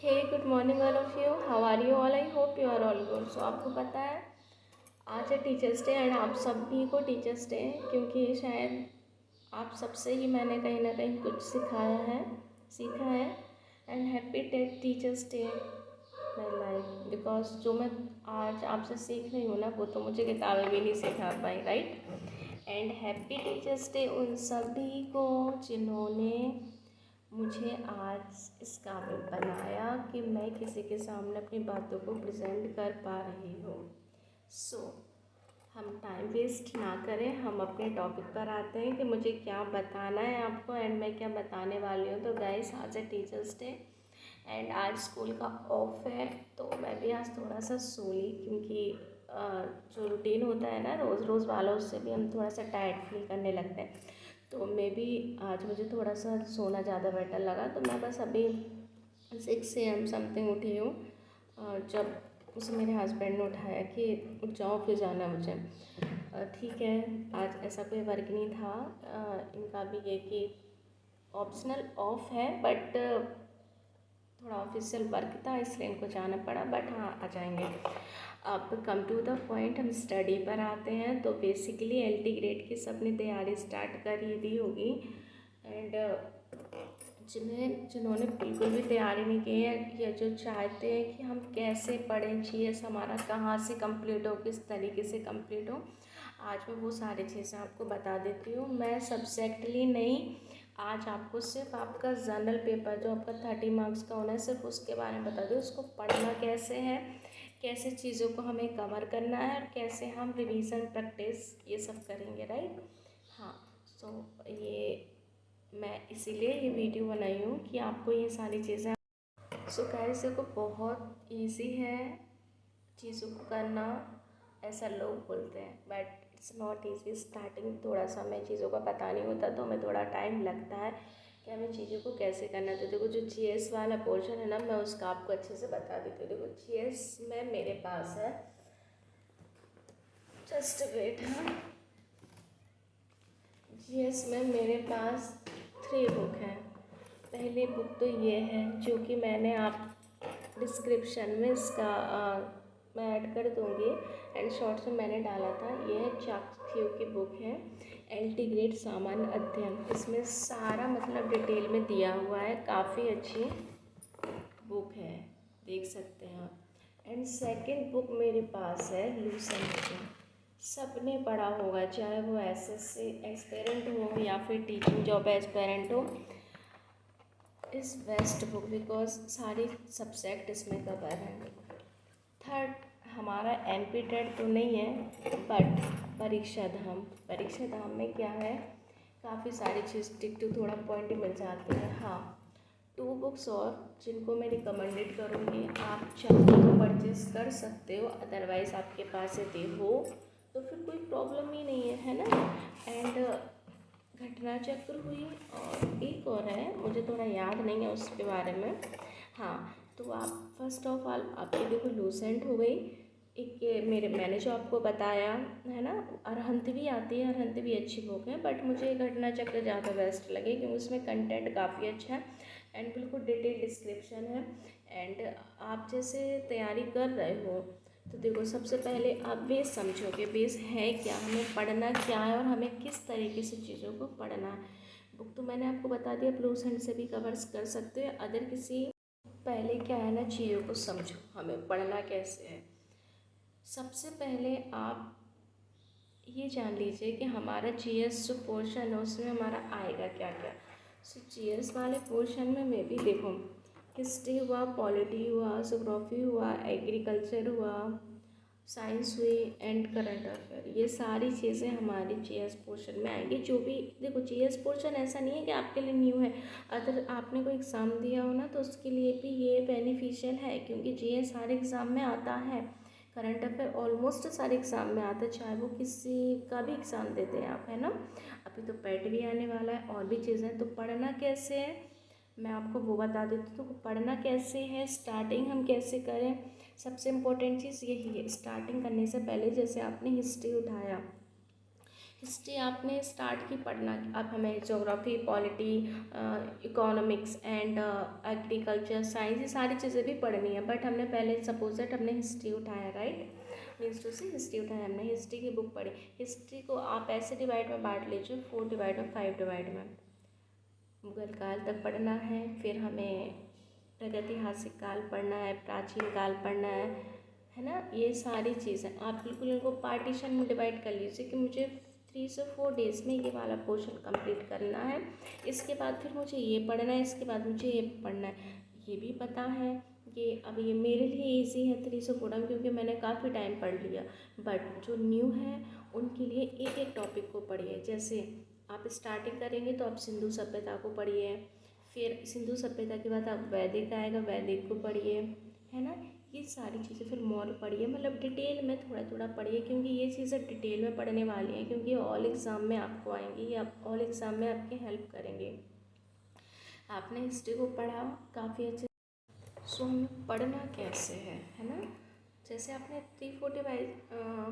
Hey good morning all of you, how are you all? I hope you are all good. So आपको पता है आज है teachers day and आप सभी को टीचर्स डे, क्योंकि शायद आप सबसे ही मैंने कहीं ना कहीं कुछ सीखा है। And happy teachers day my life, because जो मैं आज आपसे सीख रही हूँ ना, वो तो मुझे किताबें भी नहीं सिखा पाई, right. And happy teachers day उन सभी को जिन्होंने मुझे आज इस काबिल बनाया कि मैं किसी के सामने अपनी बातों को प्रेजेंट कर पा रही हूँ। सो हम टाइम वेस्ट ना करें, हम अपने टॉपिक पर आते हैं कि मुझे क्या बताना है आपको एंड मैं क्या बताने वाली हूँ। तो गाइस, आज है टीचर्स डे एंड आज स्कूल का ऑफ है, तो मैं भी आज थोड़ा सा सो ली, क्योंकि जो रूटीन होता है ना रोज़ रोज़ वाला, उससे भी हम थोड़ा सा टायर्ड फील करने लगते हैं। तो मे बी आज मुझे थोड़ा सा सोना ज़्यादा बेटर लगा, तो मैं बस अभी 6 AM समथिंग उठी हूँ। जब उसे मेरे हस्बैंड ने उठाया कि उठ जाओ, फिर जाना है मुझे। ठीक है, आज ऐसा कोई वर्क नहीं था। इनका भी ये कि ऑप्शनल ऑफ है, बट थोड़ा ऑफिशियल वर्क था इसलिए इनको जाना पड़ा, बट हाँ आ जाएंगे। अब कम टू द पॉइंट, हम स्टडी पर आते हैं। तो बेसिकली LT ग्रेड की सबने तैयारी स्टार्ट कर ही दी होगी एंड जिन्होंने बिल्कुल भी तैयारी नहीं की है या जो चाहते हैं कि हम कैसे पढ़ें, GS हमारा कहाँ से कंप्लीट हो, किस तरीके से कंप्लीट हो, आज मैं वो सारी चीज़ें आपको बता देती हूँ। मैं सब्जेक्टली नहीं, आज आपको सिर्फ आपका जनरल पेपर जो आपका 30 मार्क्स का होना है, सिर्फ उसके बारे में बता दूँ। उसको पढ़ना कैसे है, कैसे चीज़ों को हमें कवर करना है और कैसे हम रिवीजन प्रैक्टिस ये सब करेंगे, राइट। हाँ, सो ये मैं इसीलिए ये वीडियो बनाई हूँ कि आपको ये सारी चीज़ें। सो गाइस, देखो बहुत इजी है चीज़ों को करना, ऐसा लोग बोलते हैं, but it's not easy. Starting थोड़ा सा मैं चीज़ों का पता नहीं होता तो हमें थोड़ा टाइम लगता है कि हमें चीज़ों को कैसे करना है। तो देखो, जो GS वाला पोर्शन है ना, मैं उसका आपको अच्छे से बता देती हूँ। देखो, GS में मेरे पास है, जस्ट वेट। हाँ, GS में मेरे पास 3 बुक हैं। पहली बुक तो ये है, जो कि मैंने आप डिस्क्रिप्शन में इसका मैं ऐड कर दूँगी एंड शॉर्ट्स में मैंने डाला था। ये है चाकथ्यू की बुक है, LT ग्रेड सामान्य अध्ययन। इसमें सारा मतलब डिटेल में दिया हुआ है, काफ़ी अच्छी बुक है, देख सकते हैं आप। एंड सेकंड बुक मेरे पास है लूसेंट की। सबने पढ़ा होगा, चाहे वो SSC एस्पेरेंट हो या फिर टीचिंग जॉब एस्पेरेंट हो, इस बेस्ट बुक, बिकॉज सारी सब्जेक्ट इसमें कवर हैं। थर्ड, हमारा NP टेट तो नहीं है, बट परीक्षा धाम में क्या है, काफ़ी सारी चीज़ टिक टू थोड़ा पॉइंट मिल जाते हैं। हाँ, 2 बुक्स और जिनको मैं रिकमेंडेड करूँगी, आप चाहो तो परचेस कर सकते हो, अदरवाइज़ आपके पास यदि हो तो फिर कोई प्रॉब्लम ही नहीं है ना। एंड घटना चक्र हुई और एक और है, मुझे थोड़ा याद नहीं है उसके बारे में। हाँ, तो आप फर्स्ट ऑफ ऑल आपकी देखो लूसेंट हो गई, एक ये मैंने जो आपको बताया है ना, अरहंत भी आती है, अरहंत भी अच्छी बुक है, बट मुझे घटना चक्र ज़्यादा बेस्ट लगे क्योंकि उसमें कंटेंट काफ़ी अच्छा है एंड बिल्कुल डिटेल डिस्क्रिप्शन है। एंड आप जैसे तैयारी कर रहे हो तो देखो, सबसे पहले आप बेस समझोगे, बेस है क्या, हमें पढ़ना क्या है और हमें किस तरीके से चीज़ों को पढ़ना है। बुक तो मैंने आपको बता दिया, लूसेंट से भी कवर्स कर सकते हो अदर किसी। पहले क्या है ना, चीज़ों को समझो, हमें पढ़ना कैसे है। सबसे पहले आप ये जान लीजिए कि हमारा GS जो पोर्शन है उसमें हमारा आएगा क्या क्या। सो GS वाले पोर्शन में मैं भी देखो, हिस्ट्री हुआ, पॉलिटी हुआ, जोग्राफी हुआ, एग्रीकल्चर हुआ, साइंस हुई एंड करंट अफेयर, ये सारी चीज़ें हमारी GS पोर्शन में आएंगी। जो भी देखो, GS पोर्शन ऐसा नहीं है कि आपके लिए न्यू है, अगर आपने कोई एग्ज़ाम दिया हो ना तो उसके लिए भी ये बेनिफिशियल है, क्योंकि GS हर एग्ज़ाम में आता है। करंट अफेयर ऑलमोस्ट सारे एग्ज़ाम में आता है, चाहे वो किसी का भी एग्ज़ाम देते हैं आप, है ना। अभी तो पैट भी आने वाला है और भी चीज़ें। तो पढ़ना कैसे है मैं आपको वो बता देती हूँ। तो पढ़ना कैसे है, स्टार्टिंग हम कैसे करें, सबसे इम्पोर्टेंट चीज़ यही है। स्टार्टिंग करने से पहले जैसे आपने हिस्ट्री उठाया, हिस्ट्री आपने स्टार्ट की पढ़ना, अब हमें geography, polity, economics and agriculture, science, ये सारी चीज़ें भी पढ़नी है। बट हमने पहले सपोज दैट हमने हिस्ट्री उठाया, राइट, मीन्स टू से हिस्ट्री उठाया, हमने हिस्ट्री की बुक पढ़ी। हिस्ट्री को आप ऐसे डिवाइड में बांट लीजिए, 4 डिवाइड और 5 डिवाइड में। मुगल काल तक पढ़ना है, फिर हमें प्रागैतिहासिक काल पढ़ना है, प्राचीन काल पढ़ना है ना। ये सारी चीज़ें आप बिल्कुल इनको पार्टीशन में डिवाइड कर लीजिए कि मुझे 3 से 4 डेज़ में ये वाला पोर्शन कंप्लीट करना है। इसके बाद फिर मुझे ये पढ़ना है, इसके बाद मुझे ये पढ़ना है। ये भी पता है कि अब ये मेरे लिए इजी है 3 से 4 क्योंकि मैंने काफ़ी टाइम पढ़ लिया। बट जो न्यू है उनके लिए एक एक टॉपिक को पढ़िए। जैसे आप स्टार्टिंग करेंगे तो आप सिंधु सभ्यता को पढ़िए, फिर सिंधु सभ्यता के बाद आप वैदिक आएगा, वैदिक को पढ़िए, है ना। ये सारी चीज़ें फिर मौर्य पढ़िए, मतलब डिटेल में थोड़ा थोड़ा पढ़िए, क्योंकि ये चीज़ें डिटेल में पढ़ने वाली हैं, क्योंकि ऑल एग्ज़ाम में आपको आएंगी, ये आप ऑल एग्ज़ाम में आपकी हेल्प करेंगे। आपने हिस्ट्री को पढ़ा काफ़ी अच्छे, सो हमें पढ़ना कैसे है ना। जैसे आपने 3-4 डिवाइड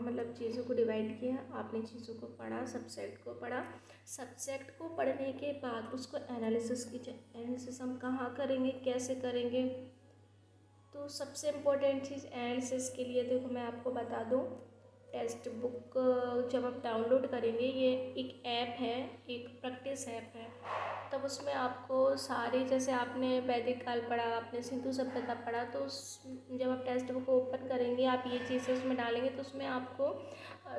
मतलब चीज़ों को डिवाइड किया, आपने चीज़ों को पढ़ा, सब्जेक्ट को पढ़ा। सब्जेक्ट को पढ़ने के बाद उसको एनालिसिस कीजिए। एनालिसिस हम कहाँ करेंगे, कैसे करेंगे, तो सबसे इम्पोर्टेंट चीज़ एनालिसिस के लिए देखो मैं आपको बता दूँ, टेक्स्ट बुक जब आप डाउनलोड करेंगे, ये एक ऐप है, एक प्रैक्टिस ऐप है, तब उसमें आपको सारे, जैसे आपने वैदिक काल पढ़ा, आपने सिंधु सभ्यता पढ़ा, तो जब आप टेक्स्ट बुक ओपन करेंगे, आप ये चीज़ें उसमें डालेंगे तो उसमें आपको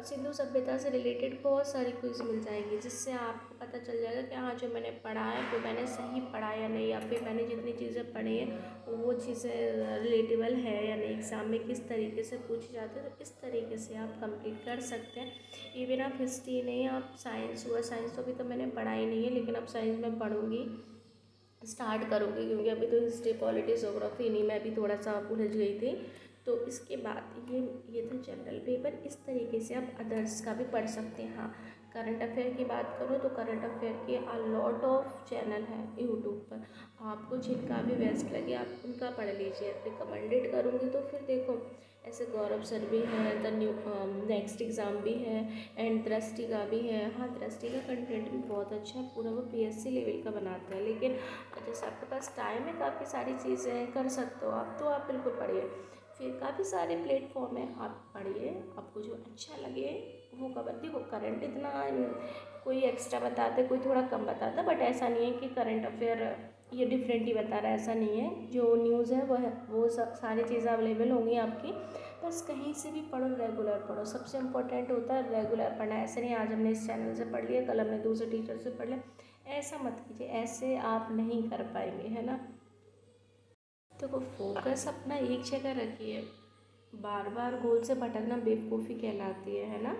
सिंधु सभ्यता से रिलेटेड बहुत सारी क्विज़ मिल जाएंगी, जिससे आपको पता चल जाएगा कि हाँ जो मैंने पढ़ा है वो मैंने सही पढ़ा या नहीं, या फिर मैंने जितनी चीज़ें पढ़ी हैं वो चीज़ें रिलेटेबल है या नहीं, एग्ज़ाम में किस तरीके से पूछी जाती है। तो इस तरीके से आप कंप्लीट कर सकते हैं। इवन आप हिस्ट्री नहीं, आप साइंस हुआ, साइंस तो अभी तो मैंने पढ़ा ही नहीं है, लेकिन अब साइंस में पढ़ूँगी, स्टार्ट करूँगी, क्योंकि अभी तो हिस्ट्री, पॉलिटी, ज्योग्राफी नहीं, मैं भी थोड़ा सा उलझ गई थी। तो इसके बाद ये था जनरल पेपर। इस तरीके से आप अदर्स का भी पढ़ सकते हैं। हाँ, करंट अफेयर की बात करो तो करंट अफेयर के लॉट ऑफ चैनल है यूट्यूब पर, आपको जिनका भी बेस्ट लगे आप उनका पढ़ लीजिए। रिकमेंडेड करूँगी तो फिर देखो ऐसे गौरव सर भी हैं, द न्यू नेक्स्ट एग्ज़ाम भी है, एंड दृष्टि का भी है। हाँ, दृष्टि का कंटेंट भी बहुत अच्छा है, पूरा वो पीएससी लेवल का बनाते हैं, लेकिन जैसे आपके पास टाइम है, काफ़ी सारी चीज़ें कर सकते हो आप, तो आप बिल्कुल पढ़िए। फिर काफ़ी सारे प्लेटफॉर्म है, आप पढ़िए, आपको जो अच्छा लगे वो कवर। देखो करंट इतना कोई एक्स्ट्रा बताता है, कोई थोड़ा कम बताता है, बट ऐसा नहीं है कि करंट अफेयर ये डिफरेंट ही बता रहा है, ऐसा नहीं है। जो न्यूज़ है वो सब सारी चीज़ें अवेलेबल होंगी आपकी, बस कहीं से भी पढ़ो, रेगुलर पढ़ो। सबसे इम्पोर्टेंट होता है रेगुलर पढ़ना। ऐसे नहीं आज हमने इस चैनल से पढ़ लिया, कल हमने दूसरे टीचर से पढ़ लिया, ऐसा मत कीजिए, ऐसे आप नहीं कर पाएंगे, है ना। देखो फोकस अपना एक जगह रखिए, बार बार गोल से भटकना बेवकूफ़ी कहलाती है ना।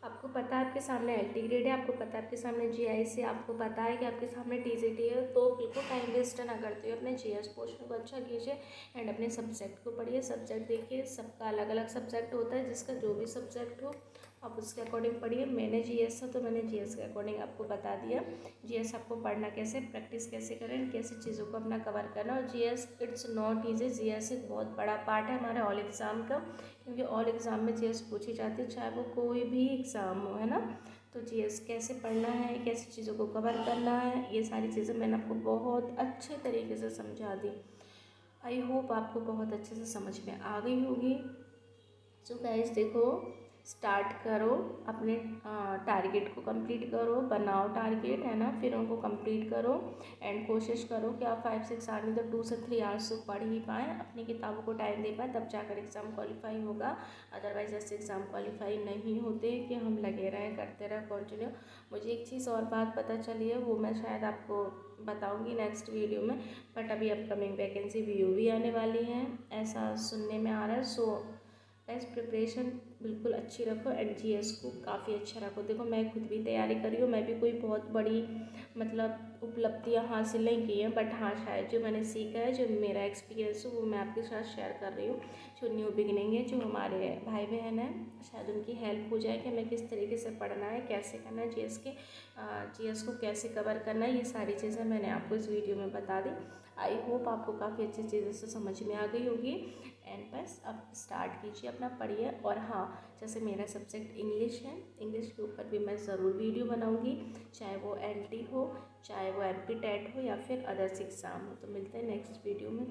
आपको पता है आपके सामने एलटी ग्रेड है, आपको पता है आपके सामने जीआईसी, आपको पता है कि आपके सामने टीजीटी है, तो बिल्कुल टाइम वेस्ट ना करते हुए अपने जीएस पोर्शन को अच्छा कीजिए एंड अपने सब्जेक्ट को पढ़िए। सब्जेक्ट देखिए, सबका अलग अलग सब्जेक्ट होता है, जिसका जो भी सब्जेक्ट हो आप उसके अकॉर्डिंग पढ़िए। मैंने जीएस था तो मैंने जीएस के अकॉर्डिंग आपको बता दिया। जीएस आपको पढ़ना कैसे, प्रैक्टिस कैसे करें, कैसे चीज़ों को अपना कवर करना। और GS it's not easy, GS एक बहुत बड़ा पार्ट है हमारे ऑल एग्ज़ाम का, क्योंकि ऑल एग्ज़ाम में जीएस पूछी जाती है, चाहे वो कोई भी एग्ज़ाम हो, है ना। तो जीएस कैसे पढ़ना है, कैसी चीज़ों को कवर करना है, ये सारी चीज़ें मैंने आपको बहुत अच्छे तरीके से समझा दी। आई होप आपको बहुत अच्छे से समझ में आ गई होगी। सो गाइस देखो, स्टार्ट करो, अपने टारगेट को कंप्लीट करो, बनाओ टारगेट, है ना, फिर उनको कंप्लीट करो एंड कोशिश करो कि आप 5-6 आवर में तो 2 से 3 आवर्स तो पढ़ ही पाएँ, अपनी किताबों को टाइम दे पाएँ, तब जाकर एग्ज़ाम क्वालिफाई होगा। अदरवाइज़ ऐसे एग्ज़ाम क्वालिफाई नहीं होते कि हम लगे रहें, करते रहें कंटिन्यू। मुझे एक चीज़ और बात पता चली है, वो मैं शायद आपको बताऊँगी नेक्स्ट वीडियो में, बट अभी अपकमिंग वैकेंसी भी आने वाली हैं, ऐसा सुनने में आ रहा है। सो गाइस प्रिपरेशन बिल्कुल अच्छी रखो एंड जीएस को काफ़ी अच्छा रखो। देखो मैं खुद भी तैयारी करी हूँ, मैं भी कोई बहुत बड़ी मतलब उपलब्धियाँ हासिल नहीं की हैं, बट हाँ शायद जो मैंने सीखा है, जो मेरा एक्सपीरियंस है, वो मैं आपके साथ शेयर कर रही हूँ। जो न्यू बिगिनिंग है, जो हमारे भाई बहन हैं, शायद उनकी हेल्प हो जाए कि हमें किस तरीके से पढ़ना है, कैसे करना है, जीएस को कैसे कवर करना है, ये सारी चीज़ें मैंने आपको इस वीडियो में बता दी। आई होप आपको काफ़ी अच्छी चीज़ें से समझ में आ गई होगी। एंड बस अब स्टार्ट कीजिए, अपना पढ़िए। और हाँ, जैसे मेरा सब्जेक्ट इंग्लिश है, इंग्लिश के ऊपर भी मैं ज़रूर वीडियो बनाऊँगी, चाहे वो LT हो, चाहे वो MP टेट हो या फिर अदर्स एग्ज़ाम हो। तो मिलते हैं नेक्स्ट वीडियो में।